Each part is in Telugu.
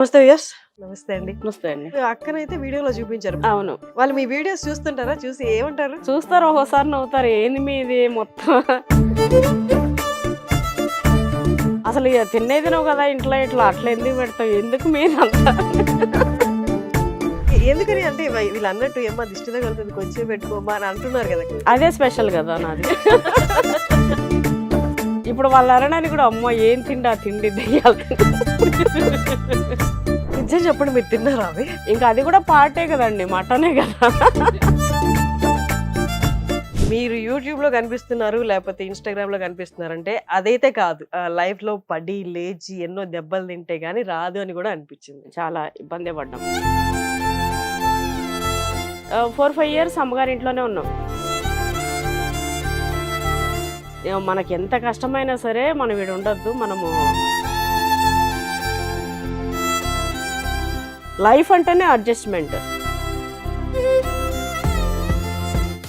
నమస్తే యస్ నమస్తే అండి. నమస్తే అండి. మీ అక్కనైతే వీడియోలో చూపించారు. అవును. వాళ్ళు మీ వీడియోస్ చూస్తుంటారా? చూసి ఏమంటారు? చూస్తారు, ఒక్కోసారి నవ్వుతారు. ఏంది మీది మొత్తం అసలు ఇక తినేది నువ్వు కదా ఇంట్లో, ఇట్లా అట్లా ఎందుకు పెడతావు, ఎందుకు మీరంతా ఎందుకని అంటే వీళ్ళు అన్నట్టు ఏమో దిష్టి తగులుతుంది కొంచెం పెట్టుకోమా అని అంటున్నారు కదా. అదే స్పెషల్ కదా నాది. ఇప్పుడు వాళ్ళు అనడానికి కూడా అమ్మో ఏం తిండి తిండి దెయ్యాలి. నిజం చెప్పండి, మీరు తిన్నారా అవి? ఇంకా అది కూడా పార్టే కదండి, మటనే కదా. మీరు యూట్యూబ్ లో కనిపిస్తున్నారు లేకపోతే ఇన్స్టాగ్రామ్ లో కనిపిస్తున్నారంటే అదైతే కాదు, లైఫ్ లో పడి లేచి ఎన్నో దెబ్బలు తింటే గానీ రాదు అని కూడా అనిపించింది. చాలా ఇబ్బంది పడ్డాం. 4-5 years అమ్మగారి ఇంట్లోనే ఉన్నాం. మనకి ఎంత కష్టమైనా సరే మనం వీడు ఉండొద్దు, మనము లైఫ్ అంటేనే అడ్జస్ట్మెంట్.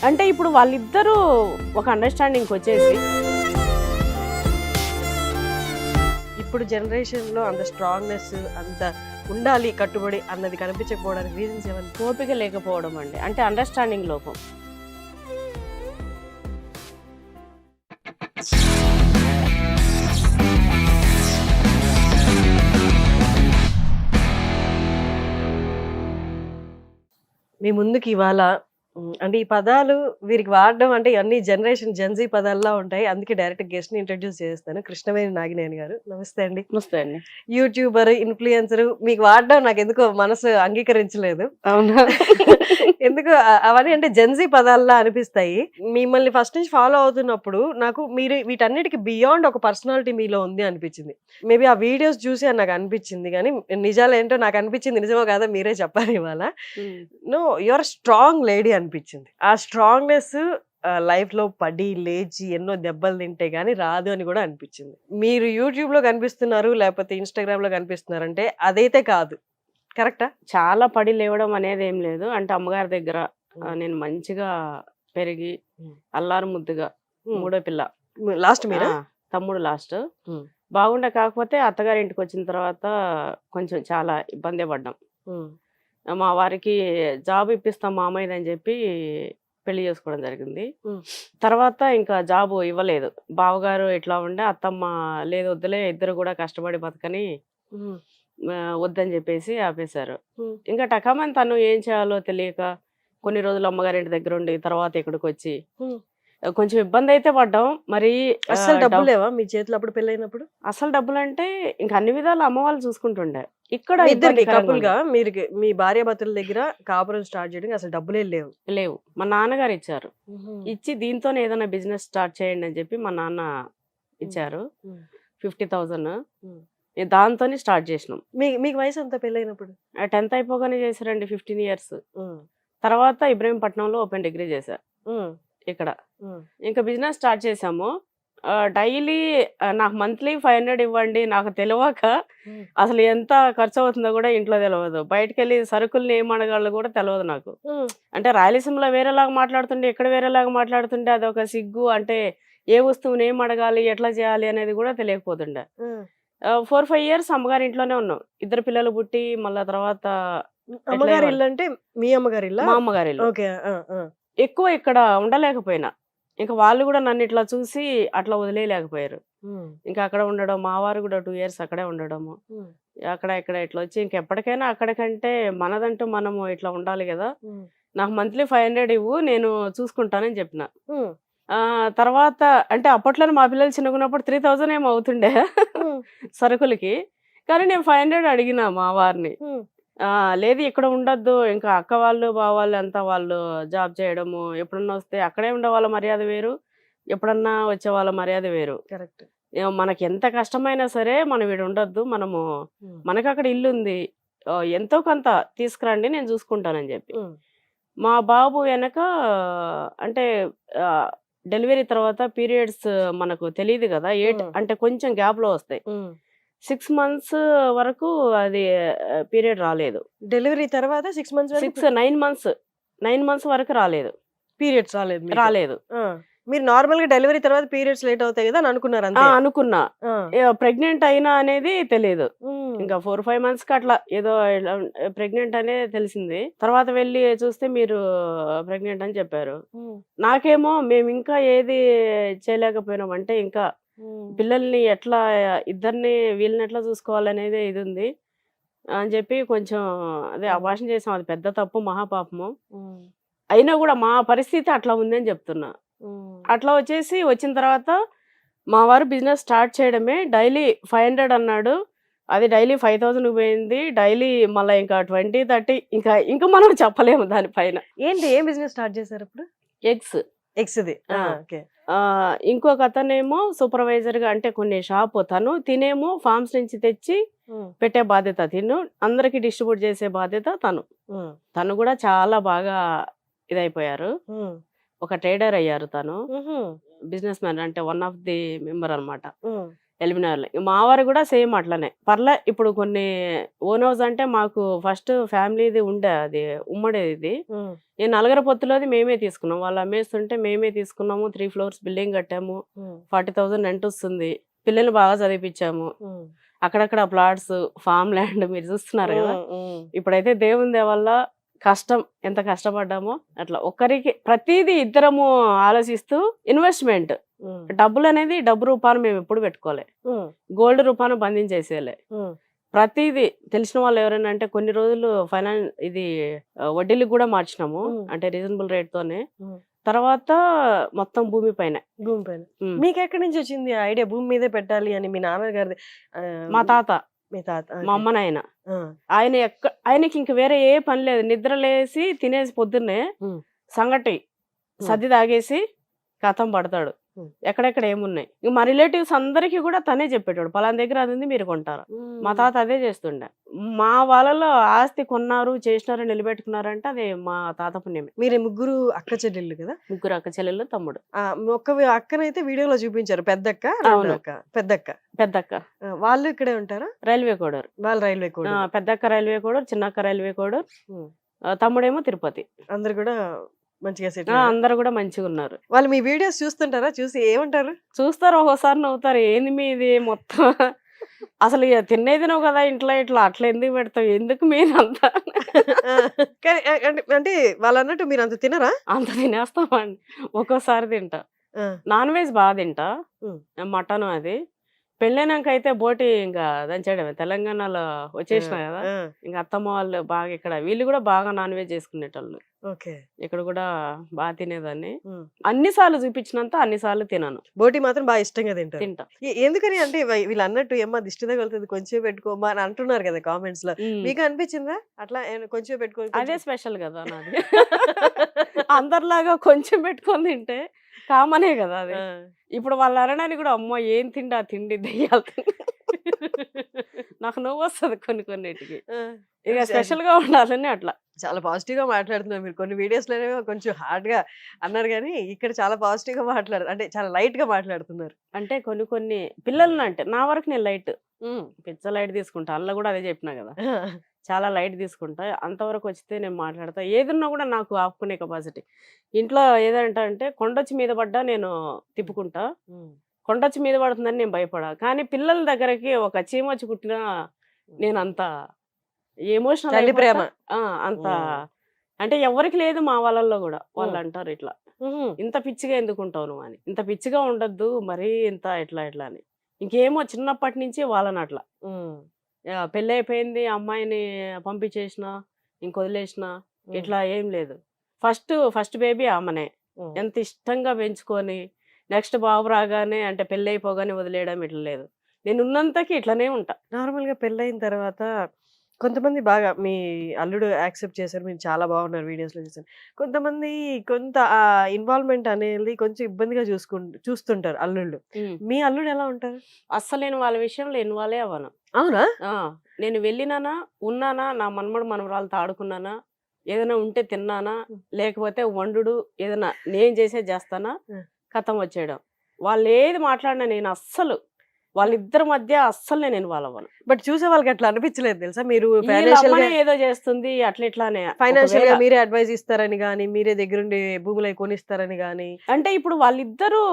అంటే ఇప్పుడు వాళ్ళిద్దరూ ఒక అండర్స్టాండింగ్కి వచ్చేసి ఇప్పుడు జనరేషన్ లో అంత స్ట్రాంగ్నెస్ అంత ఉండాలి కట్టుబడి అన్నది కనిపించకపోవడానికి రీజన్స్ ఏమన్నా? ఓపిక లేకపోవడం అండి, అంటే అండర్స్టాండింగ్ లోపం. మీ ముందుకి ఇవాళ అంటే ఈ పదాలు వీరికి వాడడం అంటే అన్ని జనరేషన్ జెన్జీ పదాల్లా ఉంటాయి. అందుకే డైరెక్ట్ గెస్ట్ ని ఇంట్రడ్యూస్ చేస్తాను. కృష్ణవేణి నాగినేని గారు, నమస్తే అండి. నమస్తే అండి. యూట్యూబర్, ఇన్ఫ్లుయెన్సర్, మీకు వాడడం నాకు ఎందుకో మనసు అంగీకరించలేదు. అవునా? ఎందుకు అవన్నీ అంటే జెన్జీ పదాల్లా అనిపిస్తాయి. మిమ్మల్ని ఫస్ట్ నుంచి ఫాలో అవుతున్నప్పుడు నాకు మీరు వీటన్నిటికి బియాండ్ ఒక పర్సనాలిటీ మీలో ఉంది అనిపించింది. మేబీ ఆ వీడియోస్ చూసి నాకు అనిపించింది, కానీ నిజాలు ఏంటో నాకు అనిపించింది నిజమో కాదో మీరే చెప్పాలి ఇవాళ. నో, యువర్ స్ట్రాంగ్ లేడీ అనిపించింది. ఆ స్ట్రాంగ్నెస్ లైఫ్ లో పడి లేచి ఎన్నో దెబ్బలు తింటే గానీ రాదు అని కూడా అనిపించింది. మీరు యూట్యూబ్ లో కనిపిస్తున్నారు లేకపోతే ఇన్స్టాగ్రామ్ లో కనిపిస్తున్నారంటే అదైతే కాదు, కరెక్టా? చాలా పడి లేవడం అనేది ఏం లేదు. అంటే అమ్మగారి దగ్గర నేను మంచిగా పెరిగి అల్లారు ముద్దుగా మూడో పిల్ల. లాస్ట్ మీరా? తమ్ముడు లాస్ట్. బాగుండే, కాకపోతే అత్తగారి ఇంటికి వచ్చిన తర్వాత కొంచెం చాలా ఇబ్బంది పడ్డాం. మా వారికి జాబ్ ఇప్పిస్తాం మామయ్య అని చెప్పి పెళ్లి చేసుకోవడం జరిగింది. తర్వాత ఇంకా జాబ్ ఇవ్వలేదు. బావగారు ఇట్లా ఉండే, అత్తమ్మ లేదు వద్దులే ఇద్దరు కూడా కష్టపడి బతకని వద్దని చెప్పేసి ఆపేశారు. ఇంకా టకామని తను ఏం చేయాలో తెలియక కొన్ని రోజులు అమ్మగారింటి దగ్గర ఉండి తర్వాత ఇక్కడికి వచ్చి కొంచెం ఇబ్బంది అయితే పడ్డాం. మరి అసలు డబ్బులు లేవా మీ చేతిలో అప్పుడు పెళ్ళైనప్పుడు? అసలు డబ్బులు అంటే ఇంకా అన్ని విధాలు అమ్మ వాళ్ళు చూసుకుంటుండే. ఇక్కడ ఇద్దరికి కపుల్ గా మీరు మీ భార్య భర్తల దగ్గర కాపురం స్టార్ట్ చేయడానికి అసలు డబ్బులే లేవు. మా నాన్నగారు ఇచ్చారు. ఇచ్చి దీంతోనే ఏదైనా బిజినెస్ స్టార్ట్ చేయండి అని చెప్పి మా నాన్న ఇచ్చారు 50,000. దాంతోనే స్టార్ట్ చేసినాం. మీకు వయసు ఎంత పెళ్ళైనప్పుడు? 10th అయిపోగానే చేశారండి, 15 years. తర్వాత ఇబ్రహీంపట్నంలో ఓపెన్ డిగ్రీ చేశారు ఇక్కడ. ఇంకా బిజినెస్ స్టార్ట్ చేసాము. డైలీ నాకు మంత్లీ 500 ఇవ్వండి. నాకు తెలియక అసలు ఎంత ఖర్చు అవుతుందో కూడా ఇంట్లో తెలియదు. బయటకు వెళ్ళి సరుకుల్ని ఏం అడగాలో కూడా తెలియదు నాకు. అంటే రాయలసీమలో వేరేలాగా మాట్లాడుతుండే, ఇక్కడ వేరేలాగా మాట్లాడుతుండే, అదొక సిగ్గు. అంటే ఏ వస్తువుని ఏం అడగాలి, ఎట్లా చేయాలి అనేది కూడా తెలియకపోతుండే. 4-5 years అమ్మగారి ఇంట్లోనే ఉన్నాం. ఇద్దరు పిల్లలు పుట్టి మళ్ళా తర్వాత అమ్మగారి ఇల్లు అంటే మీ అమ్మగారి ఇల్లు? మా అమ్మగారి ఇల్లు. ఎక్కువ ఇక్కడ ఉండలేకపోయినా, ఇంకా వాళ్ళు కూడా నన్ను ఇట్లా చూసి అట్లా వదిలేయలేకపోయారు. ఇంకా అక్కడ ఉండడం, మా వారు కూడా 2 years అక్కడే ఉండడము. అక్కడ ఇక్కడ ఇట్లా వచ్చి ఇంకెప్పటికైనా అక్కడికంటే మనదంటూ మనము ఇట్లా ఉండాలి కదా, నాకు మంత్లీ 500 ఇవ్వు, నేను చూసుకుంటానని చెప్పిన. తర్వాత అంటే అప్పట్లోనే మా పిల్లలు చిన్నగున్నప్పుడు 3,000 ఏమో అవుతుండే సరుకులకి. కానీ నేను 500 అడిగిన మా వారిని. లేదు ఇక్కడ ఉండొద్దు, ఇంకా అక్క వాళ్ళు బావ వాళ్ళు అంతా వాళ్ళు జాబ్ చేయడము, ఎప్పుడన్నా వస్తే అక్కడే ఉండే వాళ్ళ మర్యాద వేరు, ఎప్పుడన్నా వచ్చే వాళ్ళ మర్యాద వేరు. కరెక్ట్. మనకి ఎంత కష్టమైనా సరే మనం వీడు ఉండొద్దు, మనము మనకు అక్కడ ఇల్లు ఉంది, ఎంతో కొంత తీసుకురండి నేను చూసుకుంటానని చెప్పి. మా బాబు వెనక అంటే డెలివరీ తర్వాత పీరియడ్స్ మనకు తెలియదు కదా, అంటే కొంచెం గ్యాప్ లో వస్తాయి. 6 months వరకు అది పీరియడ్ రాలేదు. డెలివరీ తర్వాత 6 months 9 months వరకు రాలేదు. పీరియడ్స్ రాలేదు. మీరు నార్మల్ గా డెలివరీ తర్వాత పీరియడ్స్ లేట్ అవుతాయి కదా అని అనుకున్నారు అంతే. అనుకున్నా. ఆ. ప్రెగ్నెంట్ అయినా అనేది తెలియదు. ఉమ్. ఇంకా 4-5 months కి అట్లా ఏదో ప్రెగ్నెంట్ అనేది తెలిసింది. తర్వాత వెళ్ళి చూస్తే మీరు ప్రెగ్నెంట్ అని చెప్పారు. ఉమ్. నాకేమో మేము ఇంకా ఏది చేయలేకపోయినాం అంటే ఇంకా ఉమ్. పిల్లల్ని ఎట్లా ఇద్దరిని వీళ్ళని ఎట్లా చూసుకోవాలనేది ఇది ఉంది అని చెప్పి కొంచెం అదే అబార్షన్ చేసాం. అది పెద్ద తప్పు, మహాపాపము. ఉమ్. అయినా కూడా మా పరిస్థితి అట్లా ఉంది అని చెప్తున్నా. ఉమ్. అట్లా వచ్చిన తర్వాత మా వారు బిజినెస్ స్టార్ట్ చేయడమే డైలీ 500 అన్నాడు. అది డైలీ 5,000 పోయింది. డైలీ మళ్ళీ ఇంకా 20-30 ఇంకా ఇంకా మనం చెప్పలేము దానిపైన. ఏంటి ఏం బిజినెస్ స్టార్ట్ చేశారు ఇప్పుడు? ఎగ్స్. ఎగ్స్ది. ఆ. ఓకే. ఇంకొక అతనేమో సూపర్వైజర్గా అంటే కొన్ని షాప్ తను తినేమో ఫార్మ్స్ నుంచి తెచ్చి పెట్టే బాధ్యత తిను, అందరికి డిస్ట్రిబ్యూట్ చేసే బాధ్యత తను. తను కూడా చాలా బాగా ఇదైపోయారు. ఒక ట్రేడర్ అయ్యారు తను. బిజినెస్ మ్యాన్ అంటే వన్ ఆఫ్ ది మెంబర్ అనమాట ఎలిమినార్లో. మా వారు కూడా సేమ్ అట్లనే పర్లే. ఇప్పుడు కొన్ని ఓన్ హౌస్ అంటే మాకు ఫస్ట్ ఫ్యామిలీది ఉండే, అది ఉమ్మడేది. ఇది ఈ నలుగురు పొత్తులోది మేమే తీసుకున్నాం. వాళ్ళు అమ్మేస్తుంటే మేమే తీసుకున్నాము. 3 floors బిల్డింగ్ కట్టాము. 40,000 రెంట్ వస్తుంది. పిల్లలు బాగా చదివిపించాము. అక్కడక్కడ ప్లాట్స్, ఫామ్ ల్యాండ్ మీరు చూస్తున్నారు కదా. ఇప్పుడైతే దేవుని దయ వల్ల కష్టం ఎంత కష్టపడ్డామో అట్లా ఒక్కరికి ప్రతిదీ ఇద్దరము ఆలోచిస్తూ ఇన్వెస్ట్మెంట్ డబ్బులు అనేది డబ్బు రూపాన్ని మేము ఎప్పుడు పెట్టుకోలే, గోల్డ్ రూపాన్ని బంధించేసేలే. ప్రతిదీ తెలిసిన వాళ్ళు ఎవరైనా అంటే కొన్ని రోజులు ఇది వడ్డీలకు కూడా మార్చినాము, అంటే రీజనబుల్ రేట్ తోనే. తర్వాత మొత్తం భూమి పైన. మీకు ఎక్కడి నుంచి వచ్చింది ఐడియా భూమి మీదే పెట్టాలి అని? మీ నాన్నగారిది? మా తాత, మీ తాత, మా అమ్మ నాయన. ఆయనకి ఇంక వేరే ఏ పని లేదు. నిద్ర లేసి తినేసి పొద్దున్నే సంగటి సర్ది తాగేసి కథం పడతాడు. ఎక్కడెక్కడ ఏమున్నాయి ఇంక మా రిలేటివ్స్ అందరికి కూడా తనే చెప్పేటాడు, పలానా దగ్గర అది ఉంది మీరు కొంటారు. మా తాత అదే చేస్తుండే. మా వాళ్ళలో ఆస్తి కొన్నారు, చేసినారు, నిలబెట్టుకున్నారంటే అది మా తాత పుణ్యమే. మీరు ముగ్గురు అక్క చెల్లెళ్ళు కదా? ముగ్గురు అక్క చెల్లెళ్ళు, తమ్ముడు. ఒక్క అక్కనైతే వీడియోలో చూపించారు, పెద్దక్క. అవును, పెద్దక్క. వాళ్ళు ఇక్కడే ఉంటారా? రైల్వే కోడూరు. వాళ్ళు రైల్వే కోడూరు. పెద్దక్క రైల్వే కోడూరు, చిన్నక్క రైల్వే కోడూరు, తమ్ముడేమో తిరుపతి. అందరు కూడా మంచిగా సెట్. అందరు కూడా మంచిగా ఉన్నారు. వాళ్ళు మీ వీడియోస్ చూస్తుంటారా? చూసి ఏమంటారు? చూస్తారు, ఒక్కోసారి నవ్వుతారు. ఏంది మీది మొత్తం అసలు తినేది నువ్వు కదా ఇంట్లో, ఇట్లా అట్లా ఎందుకు పెడతావు, ఎందుకు మీరు అంతా. కానీ అంటే వాళ్ళు అన్నట్టు మీరు అంత తినరా? అంత తినేస్తామండి. ఒక్కోసారి తింటా. నాన్ వెజ్ బాగా తింటా, మటన్ అది. పెళ్ళైనాక అయితే బోటి ఇంకా దంచేయడమే. తెలంగాణలో వచ్చేసిన కదా, ఇంకా అత్తమ్మ వాళ్ళు బాగా ఇక్కడ వీళ్ళు కూడా బాగా నాన్ వెజ్ చేసుకునేటోళ్ళు. ఇక్కడ కూడా బాగా తినేదాన్ని. అన్నిసార్లు చూపించినంత అన్నిసార్లు తినాను. బోటి మాత్రం బాగా ఇష్టంగా తింటా. ఎందుకని అంటే వీళ్ళు అన్నట్టు ఏమో దిష్టి తగులుతుంది కొంచెం పెట్టుకోమా అని అంటున్నారు కదా కామెంట్స్ లో. మీకు అనిపించిందా అట్లా కొంచెం పెట్టుకో? అదే స్పెషల్ కదా నాది. అందరిలాగా కొంచెం పెట్టుకొని తింటే కామనే కదా అది. ఇప్పుడు వాళ్ళు అనడానికి కూడా అమ్మో ఏం తిండి ఆ తిండి దెయ్యాలు నాకు నవ్వు వస్తుంది కొన్నిటికి. ఇక స్పెషల్ గా ఉండాలని అట్లా. చాలా పాజిటివ్ గా మాట్లాడుతున్నారు మీరు. కొన్ని వీడియోస్ లోనే కొంచెం హార్డ్ గా అన్నారు కానీ ఇక్కడ చాలా పాజిటివ్ గా అంటే చాలా లైట్ గా మాట్లాడుతున్నారు. అంటే కొన్ని పిల్లలను అంటే నా వరకు నేను లైట్, పిచ్చ లైట్ తీసుకుంటా. అందులో కూడా అదే చెప్పినా కదా, చాలా లైట్ తీసుకుంటా. అంతవరకు వచ్చితే నేను మాట్లాడతా. ఏదన్నా కూడా నాకు ఆపుకునే కెపాసిటీ. ఇంట్లో ఏదంటా అంటే కొండొచ్చి మీద పడ్డా నేను తిప్పుకుంటా, కొండొచ్చి మీద పడుతుందని నేను భయపడా. కానీ పిల్లల దగ్గరకి ఒక చీమొచ్చి కుట్టినా నేను అంత ఎమోషనల్ ప్రేమ అంత అంటే ఎవరికి లేదు మా వాళ్ళల్లో కూడా. వాళ్ళు అంటారు ఇట్లా ఇంత పిచ్చిగా ఎందుకుంటావు నువ్వు అని. ఇంత పిచ్చిగా ఉండద్దు మరీ ఇంత ఎట్లా అని. ఇంకేమో చిన్నప్పటి నుంచి వాళ్ళని అట్లా. పెళ్ళి అయిపోయింది, అమ్మాయిని పంపించేసిన, ఇంకొదిలేసిన, ఇట్లా ఏం లేదు. ఫస్ట్ బేబీ ఆమెనే ఎంత ఇష్టంగా పెంచుకొని నెక్స్ట్ బాబు రాగానే అంటే పెళ్ళి అయిపోగానే వదిలేయడం ఇట్లా లేదు. నేను ఉన్నంతకి ఇట్లనే ఉంటా. నార్మల్ గా పెళ్ళైన తర్వాత కొంతమంది బాగా మీ అల్లుడు యాక్సెప్ట్ చేశారు, మీరు చాలా బాగున్నారు వీడియోస్ లో చూసాను. కొంతమంది కొంత ఇన్వాల్వ్మెంట్ అనేది కొంచెం ఇబ్బందిగా చూస్తుంటారు అల్లుళ్ళు. మీ అల్లుడు ఎలా ఉంటారు? అస్సలు నేను వాళ్ళ విషయంలో ఇన్వాల్వ్ అవ్వను. అవునా? నేను వెళ్ళినానా, ఉన్నానా, నా మనమడు మనవరాలతో ఆడుకున్నానా, ఏదైనా ఉంటే తిన్నానా, లేకపోతే వండు ఏదైనా నేను చేస్తానా, కథం వచ్చేయడం. వాళ్ళు ఏది మాట్లాడినా నేను అస్సలు వాళ్ళిద్దరి మధ్య అస్సలు నేను ఇన్వాల్వ్ అవ్వను. బట్ చూసే వాళ్ళకి అట్లా అనిపించలేదు తెలుసా? మీరు వీళ్ళ ఫైనాన్షియల్ అమ్మనే గా ఏదో చేస్తుంది అట్లా ఇట్లానే. ఫైనాన్షియల్ గా ఒకవేళ మీరే అడ్వైస్ ఇస్తారని గానీ, మీరే దగ్గరుండి భూములు అవి కొనిస్తారని గానీ. అంటే ఇప్పుడు వాళ్ళిద్దరూ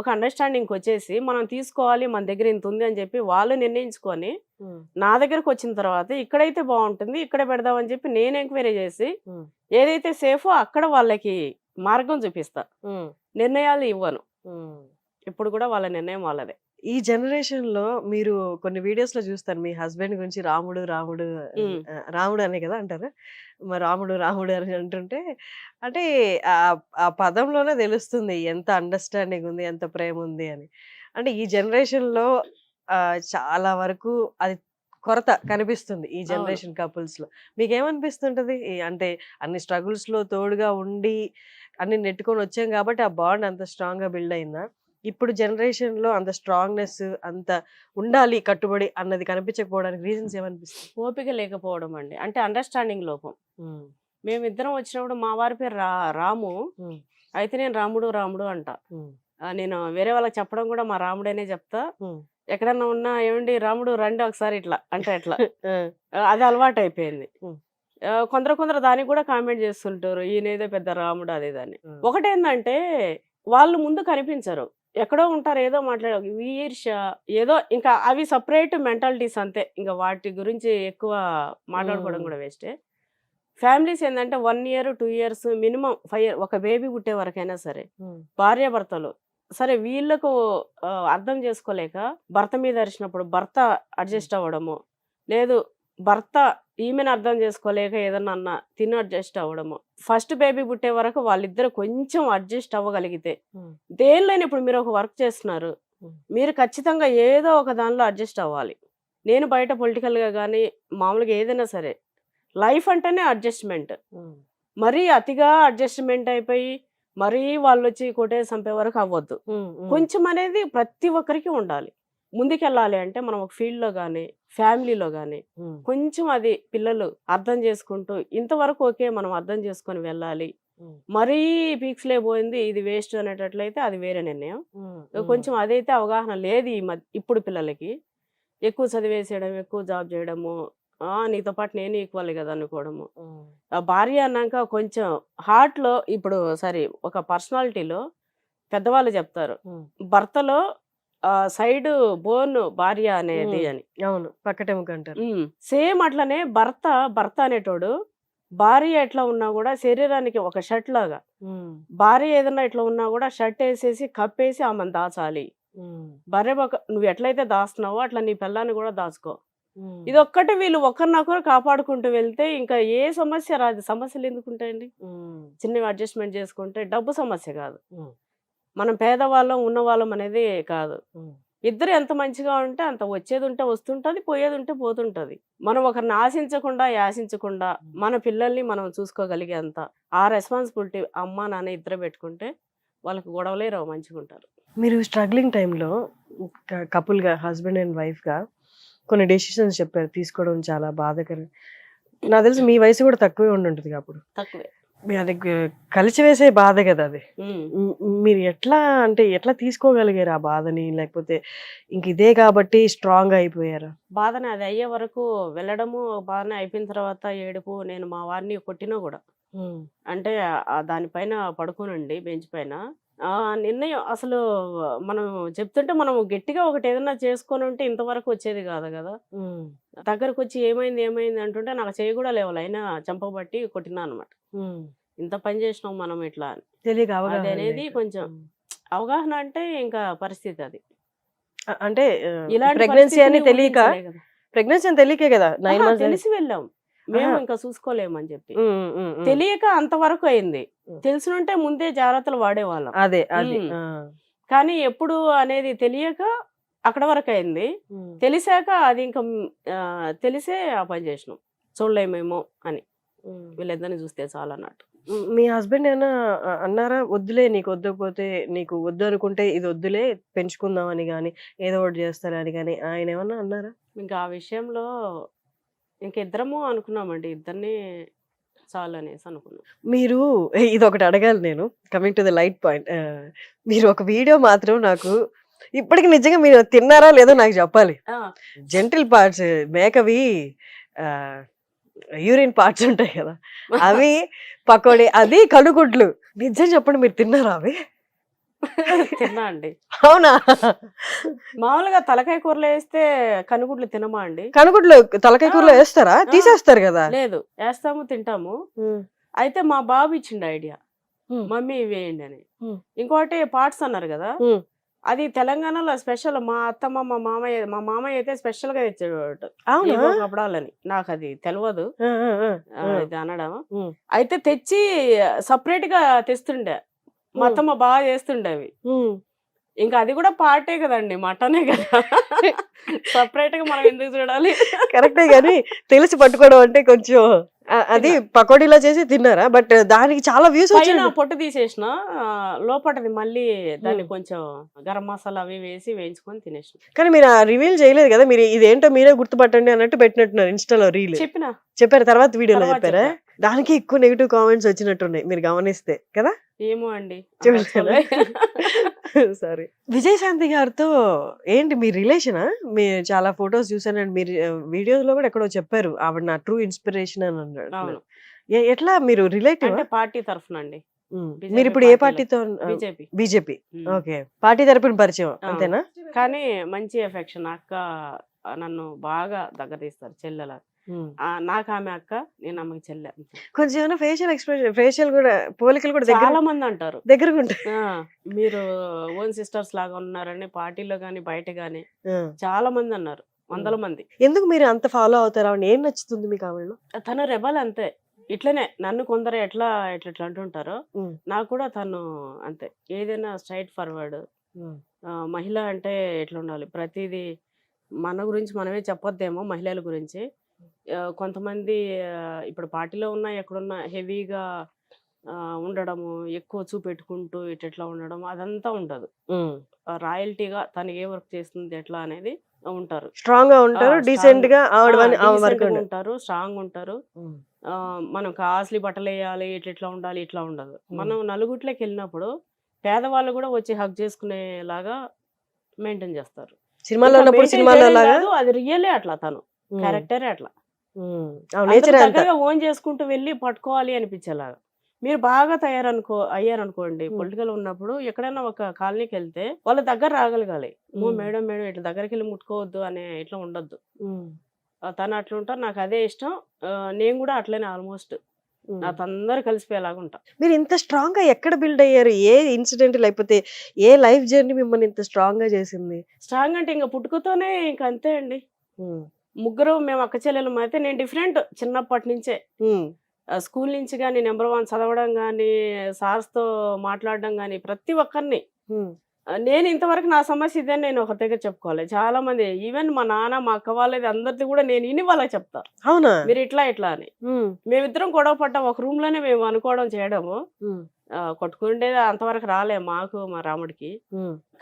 ఒక అండర్‌స్టాండింగ్‌కి వచ్చేసి మనం తీసుకోవాలి, మన దగ్గర ఇంత ఉంది అని చెప్పి వాళ్ళు నిర్ణయించుకొని, నా దగ్గరకు వచ్చిన తర్వాత ఇక్కడైతే బాగుంటుంది, ఇక్కడే పెడదాం అని చెప్పి నేను ఎంక్వైరీ చేసి, ఏదైతే సేఫో అక్కడ వాళ్ళకి మార్గం చూపిస్తా. నిర్ణయాలు ఇవ్వను. ఇప్పుడు కూడా వాళ్ళ నిర్ణయం వాళ్ళదే. ఈ జనరేషన్ లో మీరు కొన్ని వీడియోస్ లో చూస్తారు మీ హస్బెండ్ గురించి రాముడు రాముడు ఉమ్. రాముడు అనే కదా అంటారు. మరి రాముడు రాముడు అని అంటుంటే అంటే ఆ ఆ పదంలోనే తెలుస్తుంది ఎంత అండర్స్టాండింగ్ ఉంది, ఎంత ప్రేమ ఉంది అని. అంటే ఈ జనరేషన్ లో చాలా వరకు అది కొరత కనిపిస్తుంది ఈ అవును. జనరేషన్ కపుల్స్ లో. మీకేమనిపిస్తుంటది? అంటే అన్ని స్ట్రగుల్స్ లో తోడుగా ఉండి అన్ని నెట్టుకొని వచ్చాం కాబట్టి ఆ బాండ్ అంత స్ట్రాంగ్ గా బిల్డ్ అయిందా? ఇప్పుడు జనరేషన్ లో అంత స్ట్రాంగ్నెస్, అంత ఉండాలి కట్టుబడి అన్నది కనిపించకపోవడానికి రీజన్స్ ఏమనిపిస్తుంది? ఓపిక లేకపోవడం అండి. అంటే అండర్‌స్టాండింగ్ లోపం. మేమిద్దరం వచ్చినప్పుడు మా వారి పేరు రాము. అయితే నేను రాముడు రాముడు అంట. నేను వేరే వాళ్ళకి చెప్పడం కూడా మా రాముడనే చెప్తా. ఎక్కడన్నా ఉన్నా ఏమండి రాముడు రండి ఒకసారి ఇట్లా అంటే ఎట్లా అది అలవాటు అయిపోయింది. కొందరు దానికి కూడా కామెంట్ చేస్తుంటారు, ఈయనేదో పెద్ద రాముడు అదే దాన్ని. ఒకటేందంటే వాళ్ళు ముందు కనిపించరు, ఎక్కడో ఉంటారు, ఏదో మాట్లాడే ఈర్ష్య ఏదో, ఇంకా అవి సపరేట్ మెంటాలిటీస్ అంతే. ఇంకా వాటి గురించి ఎక్కువ మాట్లాడుకోవడం కూడా వేస్టే. ఫ్యామిలీస్ ఏంటంటే 1 year 2 years మినిమం 5 years ఒక బేబీ పుట్టే వరకైనా సరే భార్యాభర్తలు సరే వీళ్ళకు అర్థం చేసుకోలేక భర్త మీద అరిచినప్పుడు భర్త అడ్జస్ట్ అవ్వడము, లేదు భర్త ఈమెను అర్థం చేసుకోలేక ఏదన్నా అన్న తిని అడ్జస్ట్ అవ్వడము. ఫస్ట్ బేబీ పుట్టే వరకు వాళ్ళిద్దరు కొంచెం అడ్జస్ట్ అవ్వగలిగితే దేనిలోనే, ఇప్పుడు మీరు ఒక వర్క్ చేస్తున్నారు, మీరు ఖచ్చితంగా ఏదో ఒక దానిలో అడ్జస్ట్ అవ్వాలి. నేను బయట పొలిటికల్గా కానీ మామూలుగా ఏదైనా సరే లైఫ్ అంటేనే అడ్జస్ట్మెంట్. మరీ అతిగా అడ్జస్ట్మెంట్ అయిపోయి మరీ వాళ్ళు వచ్చి కొట్టేసి చంపే వరకు అవ్వద్దు. కొంచెం అనేది ప్రతి ఒక్కరికి ఉండాలి. ముందుకెళ్ళాలి అంటే మనం ఒక ఫీల్డ్లో కానీ ఫ్యామిలీలో కానీ కొంచెం అది పిల్లలు అర్థం చేసుకుంటూ ఇంతవరకు ఓకే మనం అర్థం చేసుకొని వెళ్ళాలి. మరీ పీక్స్ లేకపోయింది ఇది వేస్ట్ అనేటట్లయితే అది వేరే నిర్ణయం. కొంచెం అదైతే అవగాహన లేదు ఇప్పుడు పిల్లలకి. ఎక్కువ చదివేసేయడం, ఎక్కువ జాబ్ చేయడము, నీతో పాటు నేను ఈక్వల్ కదా అనుకోవడము. భార్య అన్నాక కొంచెం హార్ట్లో ఇప్పుడు సరే ఒక పర్సనాలిటీలో పెద్దవాళ్ళు చెప్తారు భర్తలో సైడ్ బోన్ భార్య అనేది అని. అవును, పక్కటెముక అంటారు. సేమ్ అట్లనే భర్త అనేటోడు భార్య ఎట్లా ఉన్నా కూడా శరీరానికి ఒక షర్ట్ లాగా, భార్య ఏదన్నా ఇట్లా ఉన్నా కూడా షర్ట్ వేసేసి కప్పేసి ఆమెను దాచాలి. భార్య నువ్వు ఎట్లయితే దాస్తున్నావో అట్లా నీ పిల్లాన్ని కూడా దాచుకో. ఇదొక్కటి వీళ్ళు ఒకరినొకరు కాపాడుకుంటూ వెళ్తే ఇంకా ఏ సమస్య రాదు. సమస్యలు ఎందుకు ఉంటాయండి? చిన్నవి అడ్జస్ట్మెంట్ చేసుకుంటే డబ్బు సమస్య కాదు, మనం పేదవాళ్ళం ఉన్నవాళ్ళం అనేది కాదు. ఇద్దరు ఎంత మంచిగా ఉంటే అంత వచ్చేది ఉంటే వస్తుంటది, పోయేది ఉంటే పోతుంటది. మనం ఒకరిని ఆశించకుండా యాశించకుండా మన పిల్లల్ని మనం చూసుకోగలిగేంత ఆ రెస్పాన్సిబిలిటీ అమ్మ నాన్న ఇద్దరు పెట్టుకుంటే వాళ్ళకి గొడవలే రావు, మంచిగా ఉంటారు. మీరు స్ట్రగ్లింగ్ టైంలో కపుల్గా హస్బెండ్ అండ్ వైఫ్గా కొన్ని డెసిషన్స్ చెప్పారు, తీసుకోవడం చాలా బాధాకరం. నాకు తెలిసి మీ వయసు కూడా తక్కువే ఉండుంటుంది అప్పుడు. తక్కువే. అది కలిసివేసే బాధ కదా అది. మీరు ఎట్లా అంటే ఎట్లా తీసుకోగలిగారు ఆ బాధని? లేకపోతే ఇంక ఇదే కాబట్టి స్ట్రాంగ్ అయిపోయారా? బాధనే అది అయ్యే వరకు వెళ్ళడము, బాధనే అయిపోయిన తర్వాత ఏడుపు. నేను మా వారిని కొట్టినా కూడా అంటే దానిపైన పడుకోనండి బెంచ్ పైన. నిర్ణయం అసలు మనం చెప్తుంటే మనం గట్టిగా ఒకటి ఏదైనా చేసుకొని ఉంటే ఇంతవరకు వచ్చేది కాదు కదా. దగ్గరకు వచ్చి ఏమైంది ఏమైంది అంటుంటే నాకు చేయి కూడా లేవాలి, అయినా చంపబట్టి కొట్టినా అనమాట. ఇంత పని చేసినాం మనం ఇట్లా అని తెలియక అది అనేది కొంచెం అవగాహన అంటే ఇంకా పరిస్థితి అది. అంటే ఇలాంటి ప్రెగ్నెన్సీ అని తెలియక, ఊహించలే కదా. ప్రెగ్నెన్సీ అని తెలియకే కదా 9 months తెలిసి వెళ్ళాం మేము, ఇంకా చూసుకోలేమని చెప్పి తెలియక అంతవరకు అయింది. తెలిసినుంటే ముందే జాగ్రత్తలు వాడేవాళ్ళం. అదే అది. కానీ ఎప్పుడు అనేది తెలియక అక్కడ వరకు అయింది. తెలిసాక అది ఇంకా తెలిసే ఆ పని చేసినాం, చూడలేమేమో అని. వీళ్ళిద్దరిని చూస్తే చాలా అన్నట్టు. మీ హస్బెండ్ ఏమైనా అన్నారా, వద్దులే నీకు వద్దకపోతే, నీకు వద్దు అనుకుంటే ఇది వద్దులే పెంచుకుందాం అని కానీ, ఏదో ఒకటి చేస్తారని కానీ ఆయన ఏమన్నా అన్నారా? ఇంకా ఆ విషయంలో ఇంకిద్దరము అనుకున్నామండి, ఇద్దరిని చాలు అనేసి అనుకున్నాం. మీరు ఇది ఒకటి అడగాలి నేను, coming to the light point. మీరు ఒక వీడియో మాత్రం నాకు ఇప్పటికి నిజంగా మీరు తిన్నారా లేదో నాకు చెప్పాలి. జెంటిల్ పార్ట్స్ మేకవి యూరిన్ పార్ట్స్ ఉంటాయి కదా, అవి పకోడీ, అది కనుగుడ్లు. నిజం చెప్పండి, మీరు తిన్నారా అవి? తిన్నా అండి. అవునా? మామూలుగా తలకాయ కూరలో వేస్తే కనుగుడ్లు తినమా అండి? కనుగుడ్లు తలకాయ కూరలో వేస్తారా? తీసేస్తారు కదా. లేదు, వేస్తాము, తింటాము. అయితే మా బాబు ఇచ్చిండు ఐడియా, మమ్మీ ఇవి వేయండి అని. ఇంకోటి పార్ట్స్ అన్నారు కదా, అది తెలంగాణలో స్పెషల్. మా అత్తమ్మ మా మామయ్య అయితే స్పెషల్ గా తెచ్చేవాడు కపడాలని. నాకు అది తెలియదు ఇది అనడం. అయితే తెచ్చి సపరేట్ గా తెస్తుండే. మా అత్తమ్మ బాగా చేస్తుండే అవి. ఇంకా అది కూడా పార్టే కదండి, మటనే కదా. సపరేట్ గా మనం ఎందుకు చూడాలి? కరెక్టే, కానీ తెలిసి పట్టుకోవడం అంటే కొంచెం అది పకోడీలో చేసి తిన్నారా? బట్ దానికి చాలా వ్యూస్ వచ్చిన పొట్టు తీసేసిన, లోపటది మళ్ళీ దాన్ని కొంచెం గరం మసాలా అవి వేసి వేయించుకొని తినేసిన. కానీ మీరు రివీల్ చేయలేదు కదా, మీరు ఇదేంటో మీరే గుర్తుపట్టండి అన్నట్టు పెట్టినట్టున్నారు ఇన్స్టాలో రీల్. చెప్పారు తర్వాత వీడియోలో చెప్పారా? దానికి ఎక్కువ నెగిటివ్ కామెంట్స్ వచ్చినట్టున్నాయి మీరు గమనిస్తే కదా. ఏమో అండి, సారీ. విజయశాంతి గారితో ఏంటి మీ రిలేషనా? మీరు చాలా ఫొటోస్ చూసానండి, మీరు వీడియోస్ లో కూడా ఎక్కడో చెప్పారు ఆవిడ నా ట్రూ ఇన్స్పిరేషన్ అని అన్నాడు. ఎట్లా మీరు రిలేటివ్? పార్టీ తరఫున అండి. మీరు ఇప్పుడు ఏ పార్టీతో? బీజేపీ. ఓకే, పార్టీ తరపున పరిచయం అంతేనా? కానీ మంచి ఎఫెక్షన్. అక్క నన్ను బాగా దగ్గర తీస్తారు, చెల్లెలా. నాకు ఆమె అక్క, నేను ఆమెకి చెల్లె. కొంచెం ఫేషియల్ ఎక్స్ప్రెషన్, ఫేషియల్ కూడా పోలికలు కూడా చాలా మంది అంటారు దగ్గరగా ఉంటాయి. మీరు ఓన్ సిస్టర్స్ లాగా ఉన్నారని పార్టీలో గానీ బయట గానీ చాలా మంది అన్నారు, వందల మంది. ఎందుకు మీరు అంత ఫాలో అవుతారా? ఏం నచ్చుతుంది మీకు ఆవిడలో? తను రెబల్ అంతే. ఇట్లనే నన్ను కొందరు ఎట్లా అంటుంటారో, నాకు కూడా తను అంతే. ఏదైనా స్ట్రైట్ ఫార్వర్డ్. మహిళ అంటే ఎట్లా ఉండాలి, ప్రతిదీ మన గురించి మనమే చెప్పొద్దేమో మహిళల గురించి. కొంతమంది ఇప్పుడు పార్టీలో ఉన్నా ఎక్కడున్నా హెవీగా ఉండడము, ఎక్కువ చూపెట్టుకుంటూ ఇట్లా ఉండడం, అదంతా ఉండదు. రాయల్టీగా తను ఏ వర్క్ చేస్తుంది ఎట్లా అనేది ఉంటారు. స్ట్రాంగ్ గా ఉంటారు, డీసెంట్ గా ఉంటారు, స్ట్రాంగ్ ఉంటారు. మనం కాస్ట్లీ బట్టలు వేయాలి, ఇట్లా ఉండాలి, ఇట్లా ఉండదు. మనం నలుగుట్లోకి వెళ్ళినప్పుడు పేదవాళ్ళు కూడా వచ్చి హక్ చేసుకునేలాగా మెయింటైన్ చేస్తారు. సినిమాలో అది రియలే అట్లా, తను క్యారెక్టరే అట్లా. ఓన్ చేసుకుంటూ వెళ్ళి పట్టుకోవాలి అనిపించేలాగా. మీరు బాగా అయ్యారనుకోండి, పొలిటికల్ ఉన్నప్పుడు ఎక్కడైనా ఒక కాలనీకి వెళ్తే వాళ్ళ దగ్గర రాగలగాలి. మేడం ఇట్లా దగ్గరికి వెళ్ళి ముట్టుకోవద్దు అనే ఇట్లా ఉండొద్దు. తను అట్లా ఉంటారు, నాకు అదే ఇష్టం. నేను కూడా అట్లనే ఆల్మోస్ట్ నాతో అందరు కలిసిపోయేలాగా ఉంటా. మీరు ఇంత స్ట్రాంగ్ గా ఎక్కడ బిల్డ్ అయ్యారు? ఏ ఇన్సిడెంట్ లేకపోతే ఏ లైఫ్ జర్నీ మిమ్మల్ని ఇంత స్ట్రాంగ్ గా చేసింది? స్ట్రాంగ్ అంటే ఇంకా పుట్టుకతోనే ఇంక అంతే అండి. ముగ్గురు మేము అక్క చెల్లెలం. అయితే నేను డిఫరెంట్ చిన్నప్పటి నుంచే. స్కూల్ నుంచి కానీ నెంబర్ 1 చదవడం కానీ, సార్స్తో మాట్లాడడం కానీ, ప్రతి ఒక్కరిని నేను ఇంతవరకు నా సమస్య ఇదే నేను ఒక దగ్గర చెప్పుకోవాలి. చాలా మంది ఈవెన్ మా నాన్న మా అక్క వాళ్ళది అందరిది కూడా నేను ఇని వాళ్ళకి చెప్తా, అవునా మీరు ఇట్లా అని. మేమిద్దరం గొడవ పడ్డాం ఒక రూమ్ లోనే, మేము అనుకోవడం చేయడము. కొట్టుకుండేది అంతవరకు రాలే మాకు మా రాముడికి.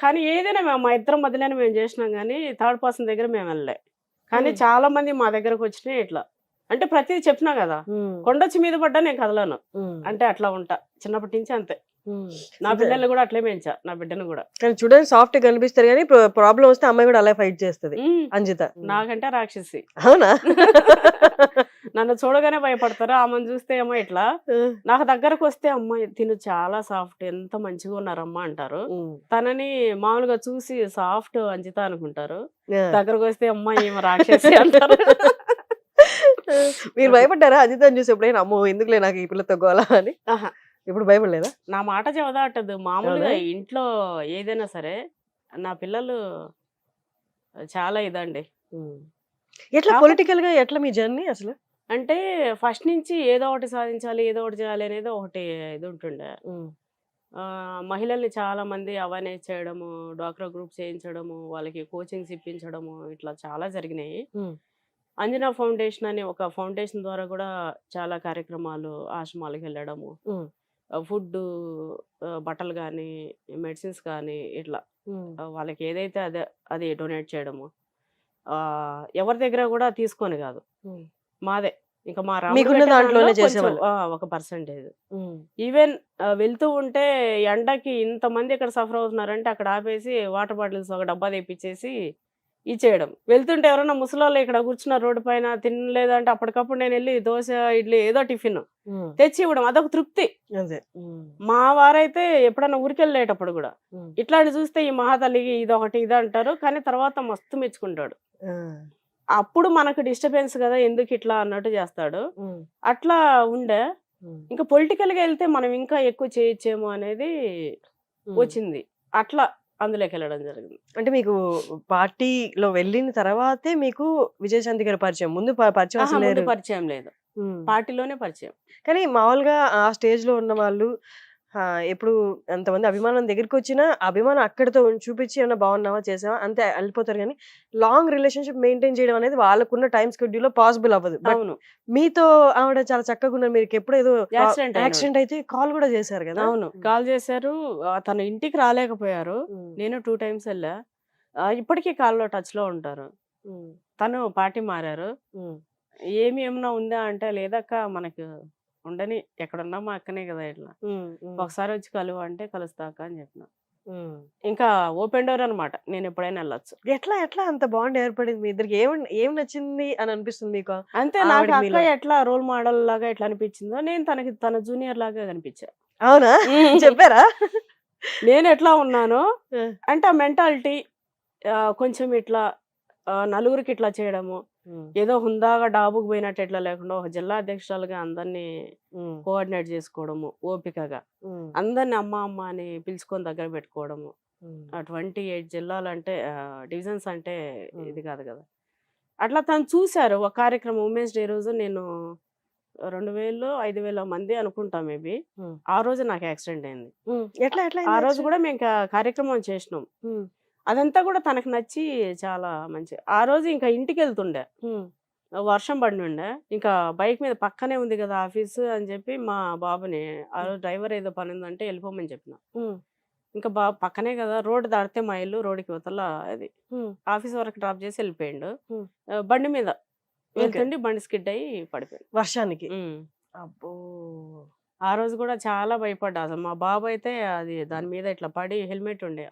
కానీ ఏదైనా మా ఇద్దరం మధ్యలోనే మేము చేసినాం, కానీ థర్డ్ పర్సన్ దగ్గర మేము వెళ్ళలే. కానీ చాలా మంది మా దగ్గరకు వచ్చినాయి ఇట్లా. అంటే ప్రతిదీ చెప్పినా కదా, కొండొచ్చి మీద పడ్డా నేను కదలను అంటే అట్లా ఉంటా చిన్నప్పటి నుంచి అంతే. నా పిల్లల్ని కూడా అట్లే పెంచా, నా బిడ్డను కూడా. కానీ చూడండి సాఫ్ట్ కనిపిస్తారు, కానీ ప్రాబ్లం వస్తే అమ్మాయి కూడా అలా ఫైట్ చేస్తుంది. అంజిత నాకంటే రాక్షసి. అవునా? నన్ను చూడగానే భయపడతారు, ఆమెను చూస్తే ఏమో ఇట్లా. నాకు దగ్గరకు వస్తే అమ్మాయి తిను చాలా సాఫ్ట్, ఎంత మంచిగా ఉన్నారమ్మా అంటారు. తనని మామూలుగా చూసి సాఫ్ట్ అంజిత అనుకుంటారు, దగ్గరకు వస్తే అమ్మాయి ఏమో రాక్షసి అంటారు. మీరు భయపడ్డారా అజితని చూసి ఎప్పుడైనా? అమ్మో ఎందుకులే నాకు ఈ పిల్లతో గోలా అని. ఇప్పుడు భయపడలేదా? నా మాట చెవదాటదు. మామూలుగా ఇంట్లో ఏదైనా సరే నా పిల్లలు చాలా ఇదండి. ఎట్లా పొలిటికల్ గా ఎట్లా మీ జర్నీ అసలు? అంటే ఫస్ట్ నుంచి ఏదో ఒకటి సాధించాలి, ఏదో ఒకటి చేయాలి అనేది ఒకటి ఇది ఉంటుండే. మహిళల్ని చాలా మంది అవేర్నెస్ చేయడము, డ్వాక్రా గ్రూప్ చేయించడము, వాళ్ళకి కోచింగ్స్ ఇప్పించడము, ఇట్లా చాలా జరిగినాయి. అంజనా ఫౌండేషన్ అనే ఒక ఫౌండేషన్ ద్వారా కూడా చాలా కార్యక్రమాలు, ఆశ్రమాలకు వెళ్ళడము, ఫుడ్, బట్టలు కానీ, మెడిసిన్స్ కానీ, ఇట్లా వాళ్ళకి ఏదైతే అది డొనేట్ చేయడము. ఎవరి దగ్గర కూడా తీసుకొని కాదు, మాదే ఇంకా మా రాముడు మీకున్న పెట్టే దాంట్లోనే దానిలో కొంచెం చేసేవాళ్ళు. ఒక పర్సెంటేజ్. ఈవెన్ వెళ్తూ ఉంటే ఎండకి ఇంతమంది ఇక్కడ సఫర్ అవుతున్నారంటే అక్కడ ఆపేసి వాటర్ బాటిల్స్ ఒక డబ్బా తెప్పించేసి ఇచ్చేయడం. వెళ్తుంటే ఎవరైనా ముసలోళ్ళు ఇక్కడ కూర్చున్నారు రోడ్డు పైన తినలేదంటే అప్పటికప్పుడు నేను వెళ్ళి దోశ, ఇడ్లీ ఏదో టిఫిన్ తెచ్చి ఇవ్వడం అదొక తృప్తి. అదే. మా వారైతే ఎప్పుడన్నా ఊరికెళ్ళేటప్పుడు కూడా ఇట్లాంటి చూస్తే ఈ మహాతల్లికి ఇదొకటి ఇది అంటారు, కానీ తర్వాత మస్తు మెచ్చుకుంటాడు. అప్పుడు మనకు డిస్టర్బెన్స్ కదా ఎందుకు ఇట్లా అన్నట్టు చేస్తాడు. అట్లా ఉండే. ఇంకా పొలిటికల్ గా వెళ్తే మనం ఇంకా ఎక్కువ చేయొచ్చేమో అనేది వచ్చింది. అట్లా అందులోకి వెళ్ళడం జరిగింది. అంటే మీకు పార్టీలో వెళ్ళిన తర్వాతే మీకు విజయశాంతి గారి పరిచయం. ముందు పరిచయం అసలు ముందు లేరు. పరిచయం లేదు, పార్టీలోనే పరిచయం. కానీ మామూలుగా ఆ స్టేజ్ లో ఉన్న వాళ్ళు ఎప్పుడు ఎంతమంది అభిమానం దగ్గరికి వచ్చినా అభిమానం అక్కడితో చూపించి ఏమన్నా బాగున్నావా చేసావా అంతే వెళ్ళిపోతారు. కానీ లాంగ్ రిలేషన్షిప్ మెయింటైన్ చేయడం అనేది వాళ్ళకున్న టైం స్కెడ్యూల్ లో పాసిబుల్ అవ్వదు. బట్ అవును, మీతో ఆవిడ చాలా చక్కగా ఉన్నారు. మీరు ఎప్పుడు ఏదో యాక్సిడెంట్ యాక్సిడెంట్ అయితే కాల్ కూడా చేశారు కదా. అవును, కాల్ చేశారు. తన ఇంటికి రాలేకపోయారు. నేను 2 times వెళ్ళా. ఇప్పటికీ కాల్లో టచ్ లో ఉంటారు. తను పార్టీ మారారు. ఏమన్నా ఉందా అంటే లేదక్క మనకు ఉండని, ఎక్కడున్నా మా అక్కనే కదా, ఇట్లా ఒకసారి వచ్చి కలువు అంటే కలుస్తాక అని చెప్పిన. ఇంకా ఓపెన్ డోర్ అనమాట, నేను ఎప్పుడైనా వెళ్ళొచ్చు. ఎట్లా ఎట్లా అంత బాండ్ ఏర్పడింది మీ ఇద్దరికి? ఏం నచ్చింది అని అనిపిస్తుంది మీకు? అంతే, నాకు అక్క ఎట్లా రోల్ మోడల్ లాగా ఎట్లా అనిపించిందో నేను తనకి తన జూనియర్ లాగా కనిపించా. అవునా? చెప్పారా? నేను ఎట్లా ఉన్నానో అంటే ఆ మెంటాలిటీ కొంచెం ఇట్లా నలుగురికి ఇట్లా చేయడము, ఏదో హుందాగా డాబుకు పోయినట్టు ఎట్లా లేకుండా ఒక జిల్లా అధ్యక్షురాలుగా అందరినీ కోఆర్డినేట్ చేసుకోవడము, ఓపికగా అందరిని అమ్మ అమ్మ అని పిలుచుకొని దగ్గర పెట్టుకోవడము. 28 జిల్లాలు అంటే డివిజన్స్ అంటే ఇది కాదు కదా. అట్లా తను చూశారు. ఒక కార్యక్రమం ఉమెన్స్ డే రోజు నేను 2000-5000 మంది అనుకుంటా మేబీ. ఆ రోజు నాకు యాక్సిడెంట్ అయింది. ఆ రోజు కూడా మేము కార్యక్రమం చేసినాం. అదంతా కూడా తనకు నచ్చి చాలా మంచి. ఆ రోజు ఇంకా ఇంటికి వెళ్తుండే, వర్షం పడి ఉండే. ఇంకా బైక్ మీద పక్కనే ఉంది కదా ఆఫీసు అని చెప్పి మా బాబుని, ఆ రోజు డ్రైవర్ ఏదో పని ఉందంటే వెళ్ళిపోమని చెప్పిన. ఇంకా బాబు పక్కనే కదా, రోడ్డు దాటితే మా ఇల్లు, రోడ్డుకి ఇవతల అది. ఆఫీస్ వరకు డ్రాప్ చేసి వెళ్ళిపోయిండు. బండి మీద వెళ్తుండి బండి స్కిడ్ అయ్యి పడిపోయింది వర్షానికి. అబ్బో, ఆ రోజు కూడా చాలా భయపడ్డా అసలు. మా బాబు అయితే అది దాని మీద ఇట్లా పడి హెల్మెట్ ఉండే,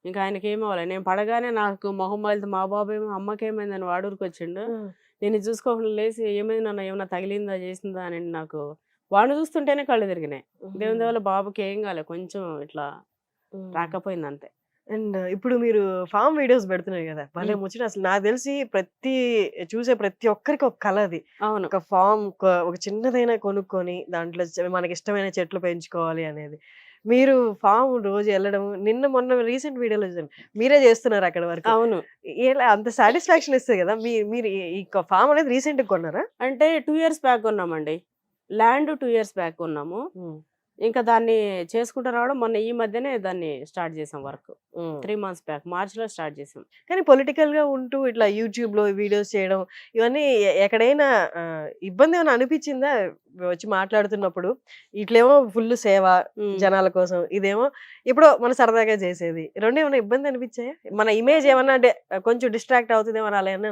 ఇంకా ఆయనకి ఏమవ్వాలి. నేను పడగానే నాకు మొహం బయలుతో మా బాబు ఏమో అమ్మకేమైందని వాడూరికి వచ్చిండు. నేను చూసుకోకుండా లేచి ఏమైంది నాన్న, ఏమన్నా తగిలిందా చేసిందా అని నాకు వాడిని చూస్తుంటేనే కళ్ళు తిరిగినాయి. దేవుని వల్ల బాబుకి ఏం కాలే, కొంచెం ఇట్లా రాకపోయింది అంతే. అండ్ ఇప్పుడు మీరు ఫామ్ వీడియోస్ పెడుతున్నారు కదా, భలే ముచ్చట. అసలు నాకు తెలిసి చూసే ప్రతి ఒక్కరికి ఒక కళ అది. అవును, ఒక ఫామ్ ఒక చిన్నదైనా కొనుక్కొని దాంట్లో మనకి ఇష్టమైన చెట్లు పెంచుకోవాలి అనేది. మీరు ఫామ్ రోజు వెళ్ళడం, మొన్న రీసెంట్ వీడియోలో చూసాను మీరే చేస్తున్నారు అక్కడ వరకు. అవును, అంత సాటిస్ఫాక్షన్ ఇస్తుంది కదా. మీరు ఈ ఫామ్ అనేది రీసెంట్ గా కొన్నారా? అంటే 2 years బ్యాక్ కొన్నామండి. ల్యాండ్ 2 years బ్యాక్ కొన్నాము. ఇంకా దాన్ని చేసుకుంటూ రావడం మొన్న ఈ మధ్యనే దాన్ని స్టార్ట్ చేసాం వర్క్. 3 months బ్యాక్ మార్చిలో స్టార్ట్ చేసాం. కానీ పొలిటికల్ గా ఉంటూ ఇట్లా యూట్యూబ్ లో వీడియోస్ చేయడం ఇవన్నీ ఎక్కడైనా ఇబ్బంది ఏమైనా అనిపించిందా వచ్చి మాట్లాడుతున్నప్పుడు? ఇట్లేమో ఫుల్ సేవ జనాల కోసం, ఇదేమో ఇప్పుడు మన సరదాగా చేసేది. రెండు ఏమైనా ఇబ్బంది అనిపించాయా? మన ఇమేజ్ ఏమన్నా అంటే కొంచెం డిస్ట్రాక్ట్ అవుతుందేమో అలా ఏమన్నా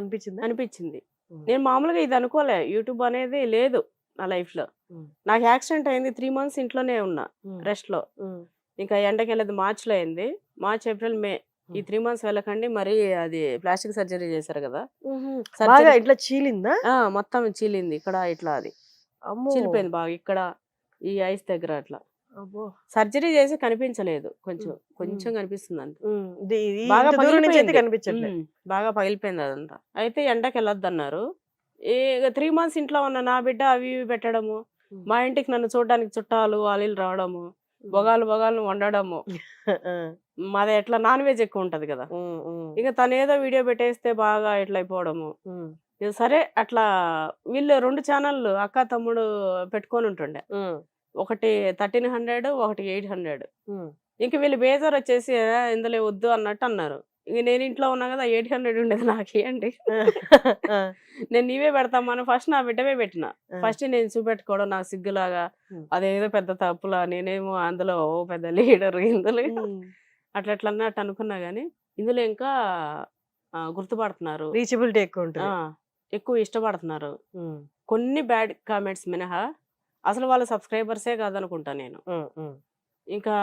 అనిపించింది? నేను మామూలుగా ఇది అనుకోలే, యూట్యూబ్ అనేది లేదు నా లైఫ్ లో. నాకు యాక్సిడెంట్ అయింది, 3 months ఇంట్లోనే ఉన్నా రెస్ట్ లో. ఇంకా ఎండకి వెళ్ళేది మార్చిలో అయింది. మార్చ్, ఏప్రిల్, మే ఈ 3 months వెళ్ళకండి. మరి అది ప్లాస్టిక్ సర్జరీ చేశారు కదా, ఇట్లా చీలిందా? మొత్తం చీలింది ఇక్కడ, ఇట్లా అది చీలిపోయింది బాగా ఇక్కడ ఈ ఐస్ దగ్గర. అట్లా సర్జరీ చేసి కనిపించలేదు, కొంచెం కనిపిస్తుంది అంతే. బాగా బాగా పగిలిపోయింది అదంతా. అయితే ఎండకి వెళ్ళొద్దు అన్నారు. 3 months ఇంట్లో ఉన్న నా బిడ్డ అవి ఇవి పెట్టడము, మా ఇంటికి నన్ను చూడడానికి చుట్టాలు వాళ్ళు రావడము, బొగాలు వండడము. మాది ఎట్లా నాన్ వెజ్ ఎక్కువ ఉంటది కదా. ఇక తను ఏదో వీడియో పెట్టేస్తే బాగా ఇట్లా అయిపోవడము. సరే అట్లా వీళ్ళు 2 ఛానళ్ళు అక్క తమ్ముడు పెట్టుకొని ఉంటుండే, ఒకటి 1300, ఒకటి 800. ఇంక వీళ్ళు బేజార్ వచ్చేసి ఇందులో వద్దు అన్నట్టు అన్నారు. ఇంక నేను ఇంట్లో ఉన్నా కదా, 800 ఉండేది నాకు ఇవ్వండి, నేను నీవే పెడతామని ఫస్ట్ నా బిడ్డవే పెట్టిన. ఫస్ట్ నేను చూపెట్టుకోవడం నాకు సిగ్గులాగా, అదేదో పెద్ద తప్పులా, నేనేమో అందులో పెద్ద లీడర్ ఇందులో అట్లా అన్నట్టు అనుకున్నా. గానీ ఇందులో ఇంకా గుర్తుపడుతున్నారు, రీచబిలిటీ ఎక్కువ ఉంటుంది, ఎక్కువ ఇష్టపడుతున్నారు. కొన్ని బ్యాడ్ కామెంట్స్ మినహా అసలు వాళ్ళ సబ్స్క్రైబర్సే కాదనుకుంటా నేను. ఇంకా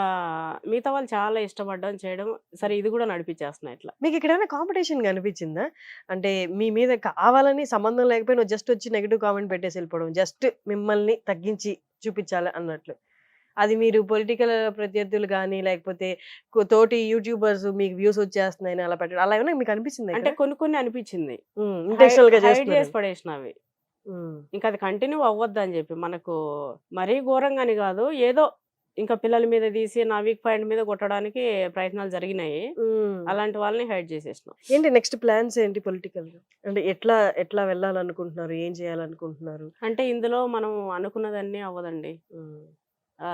మిగతా వాళ్ళు చాలా ఇష్టపడడం చేయడం సరే ఇది కూడా నడిపించేస్తున్నా ఇట్లా. మీకు ఇక్కడేమైనా కాంపిటీషన్ కనిపించిందా? అంటే మీ మీద కావాలని సంబంధం లేకపోయినా జస్ట్ వచ్చి నెగెటివ్ కామెంట్ పెట్టేసి వెళ్ళిపోవడం. జస్ట్ మిమ్మల్ని తగ్గించి చూపించాలి అన్నట్లు. అది మీరు పొలిటికల్ ప్రత్యర్థులు గానీ, లేకపోతే తోటి యూట్యూబర్స్ మీకు వ్యూస్ వచ్చేస్తున్నాయని అలా పెట్టడం. అలా ఏమైనా మీకు అనిపించిందా అంటే ఇక్కడ? కొన్ని అనిపించింది. ఇంటెన్షనల్‌గా హైడ్ చేస్తున్నారని. చేసి పడేసిన అవి. హ్మ్. ఇంకా అది కంటిన్యూ అవ్వద్దని చెప్పి మనకు మరీ ఘోరంగాని కాదు. ఏదో ఇంకా పిల్లల మీద తీసి నా వీక్ పాయింట్ మీద కొట్టడానికి ప్రయత్నాలు జరిగినాయి. హ్మ్. అలాంటి వాళ్ళని హైడ్ చేసేసినాం. ఏంటి నెక్స్ట్ ప్లాన్స్ ఏంటి పొలిటికల్‌గా? అంటే ఎట్లా వెళ్ళాలనుకుంటున్నారు? ఏం చేయాలనుకుంటున్నారు? అంటే ఇందులో మనం అనుకున్నదన్నీ అవ్వదండి. హ్మ్.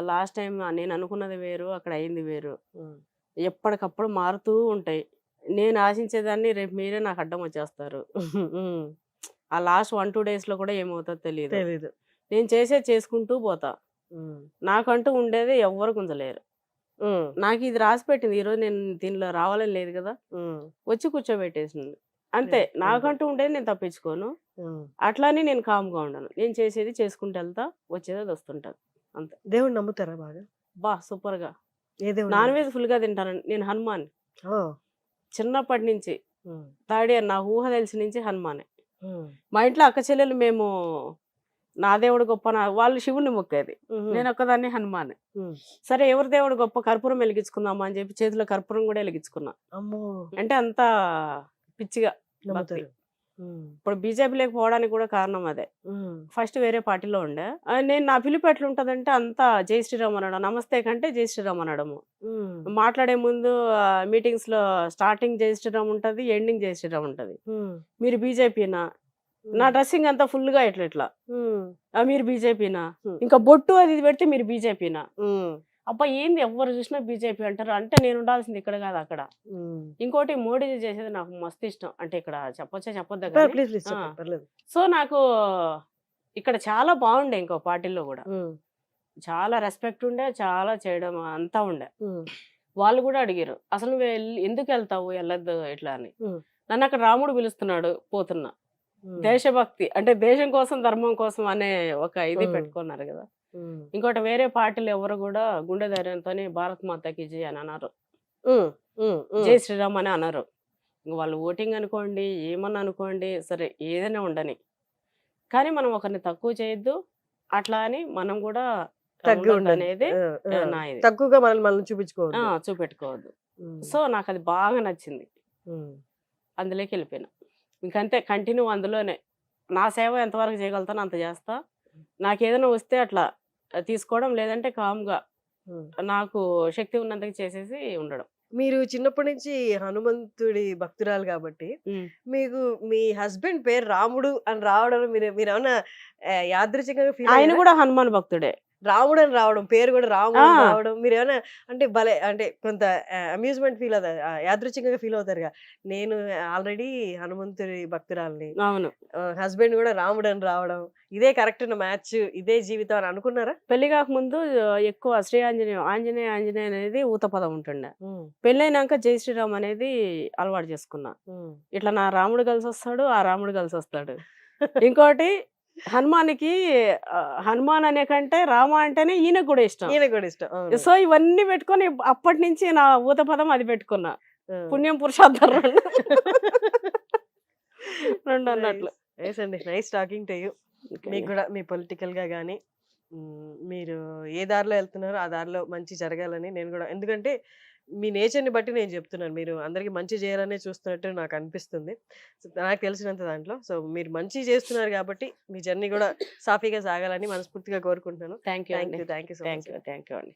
లాస్ట్ టైం నేను అనుకున్నది వేరు, అక్కడ అయింది వేరు. హ్మ్. ఎప్పటికప్పుడు మారుతూ ఉంటాయి. నేను ఆశించేదాన్ని రేపు మీరే నాకు అడ్డం వచ్చేస్తారు. హ్మ్. ఆ లాస్ట్ 1, 2 డేస్‌లో కూడా ఏమవుతుందో తెలీదు. తెలీదు. నేను చేసేది చేసుకుంటూ పోతా. హ్మ్. నాకంటూ ఉండేది ఎవ్వరు గుంజలేరు. హ్మ్. నాకు ఇది రాసిపెట్టింది. ఈరోజు నేను దీనిలో రావాలని లేదు కదా! హ్మ్. వచ్చి కూర్చోబెట్టేసింది. అంతే. అంతే. నాకంటూ ఉండేది నేను తప్పించుకోను. హ్మ్. అట్లని నేను కామ్‌గా ఉండను. నేను చేసేది చేసుకుంటూ ఎళ్తా. వచ్చేది అది వస్తుంటది. అంతే. దేవుడిని నమ్ముతారా బాగా? సూపర్‌గా. ఏ దేవుడిని నాన్ నమ్ముతారు? వెజ్ ఫుల్‌గా తింటాను. నేను హనుమాన్. ఓహ్! చిన్నప్పటి నుంచి. హ్మ్. థర్డ్ ఇయర్ నాకు ఊహ తెలిసి నుంచి హనుమానే. హ్మ్. మా ఇంట్లో అక్క చెల్లెలు మేము నా దేవుడు గొప్ప వాళ్ళు శివుడిని మొక్కేది. హుహు. నేనొక్కదాన్ని హనుమాన్. హ్మ్. సరే ఎవరి దేవుడు గొప్ప కర్పూరం వెలిగించుకుందామా అని చెప్పి చేతిలో కర్పూరం కూడా వెలిగించుకున్నా. అమ్మో! అంటే అంత పిచ్చిగా భక్తి. నమ్ముతారు. హ్మ్. ఇప్పుడు బీజేపీలోకి పోవడానికి కూడా కారణం అదే. హ్మ్. ఫస్ట్ వేరే పార్టీలో ఉండే. నేను నా పిలుపు ఎట్లుంటదంటే అంతా జై శ్రీరామ్ అనడం. నమస్తే కంటే జై శ్రీరామ్ అనడము. హ్మ్. మాట్లాడే ముందు మీటింగ్స్‌లో స్టార్టింగ్ జై శ్రీరామ్ ఉంటది. ఎండింగ్ జై శ్రీరామ్ ఉంటది. హ్మ్. మీరు బీజేపీనా? నా హ్మ్. డ్రెస్సింగ్ అంతా ఫుల్‌గా ఇట్లా. హ్మ్. మీరు బీజేపీనా? హ్మ్. ఇంకా బొట్టు అది ఇది పెడితే మీరు బీజేపీనా? హ్మ్. అబ్బా! ఏంది ఎవ్వరు చూసినా బీజేపీ అంటారు. అంటే నేను ఉండాల్సింది ఇక్కడ కాదు అక్కడ. హ్మ్. ఇంకోటి మోడీజీ చేసేది నాకు మస్తు ఇష్టం. అంటే ఇక్కడ చెప్పొచ్చా చెప్పొద్దా గాని. ప్లీజ్ ప్లీజ్ ఆ! చెప్పండి. పర్లేదు. సో, నాకు ఇక్కడ చాలా బాగుండే ఇంకో పార్టీలో గూడా. హ్మ్. చాలా రెస్పెక్ట్ ఉండే. చాలా చేయడం అంతా ఉండే. హ్మ్. వాళ్ళు గూడా అడిగారు. "అసలు నువ్వు ఎందుకెళ్తావు? ఎళ్ళొద్దు" ఇట్లా అని. హ్మ్. నన్నక్కడ రాముడు పిలుస్తున్నాడు పోతున్నా. హ్మ్. దేశభక్తి అంటే దేశం కోసం, ధర్మం కోసం అనే ఒక ఇది హ్మ్. పెట్టుకున్నారు గదా! హ్మ్. ఇంకోటి వేరే పార్టీలు ఎవరు గూడా గుండె ధైర్యంతోని భారత్ మాతాకి జై అని అనరు. హ్మ్. హ్మ్. జై హ్మ్. శ్రీరామ్ అని అనరు. ఇంక వాళ్ళు ఓటింగ్ అనుకోండి, ఏమన్నా అనుకోండి, సరే ఏదైనా ఉండని. కానీ మనం ఒకరిని తక్కువ చేయొద్దు. అట్లా అని మనం గూడా తగ్గి ఉండొద్దు. ఉండొద్దనేది ఆ! ఆ! నా ఇది. తక్కువగా మనల్ని చూపించుకోవద్దు. చూపెట్టుకోవద్దు. హ్మ్. సో, నాకది బాగా నచ్చింది. హ్మ్. అందులోకెళ్ళిపోయినా. ఇంకంతే కంటిన్యూ అందులోనే. నా సేవ ఎంతవరకు చేయగలుగుతానో అంత చేస్తా. నాకేదైనా వస్తే అట్లా తీసుకోవడం, లేదంటే కామ్‌గా హ్మ్. నాకు శక్తి ఉన్నంతకి చేసేసి ఉండడం. మీరు చిన్నప్పటి నుంచి హనుమంతుడి భక్తురాలు కాబట్టి, హ్మ్. మీకు మీ హస్బెండ్ పేరు రాముడు అని రావడంలో మీరేమన్నా యాదృచ్ఛికంగా ఫీల్ ఆయన అయ్యారా? గూడా హనుమాన్ భక్తుడే. రాముడని రావడం, పేరు గూడా రాముడని ఆ! రావడం మీరేమన్నా అంటే భలే అంటే కొంత అమ్యూజ్‌మెంట్ ఫీల్ అవుతారు. యాదృచ్ఛికంగా ఫీల్ అవుతారుగా. నేను ఆల్రెడీ హనుమంతుడి భక్తురాలిని. అవును. హస్బెండ్ గూడా రాముడని రావడం, ఇదే కరెక్ట్ మ్యాచ్, ఇదే జీవితం అని అనుకున్నారా? పెళ్లి గాకముందు ఎక్కువ శ్రీ ఆంజనేయం, ఆంజనేయ, ఆంజనేయ అనేది ఊత పదం ఉంటుండే. హ్మ్. పెళ్లయినాక జై శ్రీరామ్ అనేది అలవాటు చేసుకున్నా. హ్మ్. ఇట్లా నా రాముడు కలిసొస్తాడు, ఆ రాముడు కలిసొస్తాడు. ఇంకోటి హనుమాన్‌కి హనుమాన్ అనే కంటే రామ అంటేనే ఈయనకు గూడా ఇష్టం. ఈయనకి గూడా ఇష్టం. అవును. సో, ఇవన్నీ పెట్టుకొని అప్పటినుంచి నా ఊత పదం అది పెట్టుకున్నా. ఆ! పుణ్యం పురుషార్థం 2. 2 అన్నట్లు. నైస్. నైస్ అండి. Nice talking to you. Okay. మీకు గూడా మీ పొలిటికల్‌గా గాని, మీరు ఏ దారిలో ఎళ్తున్నారో ఆ దారిలో మంచి జరగాలని నేను గూడా ఎందుకంటే మీ నేచర్‌ని బట్టి నేను జెప్తున్నాను. మీరు అందరికి మంచి జేయాలనే చూస్తున్నట్టు నాకనిపిస్తుంది. సో, నాకు తెలిసినంత దాంట్లో. సో, మీరు మంచి జేస్తున్నారు గాబట్టి మీ జర్నీ గూడా సాఫీగా సాగాలని మనస్ఫూర్తిగా కోరుకుంటున్నాను. థాంక్ యూ అండి. Thank you so much. Thank you అండి.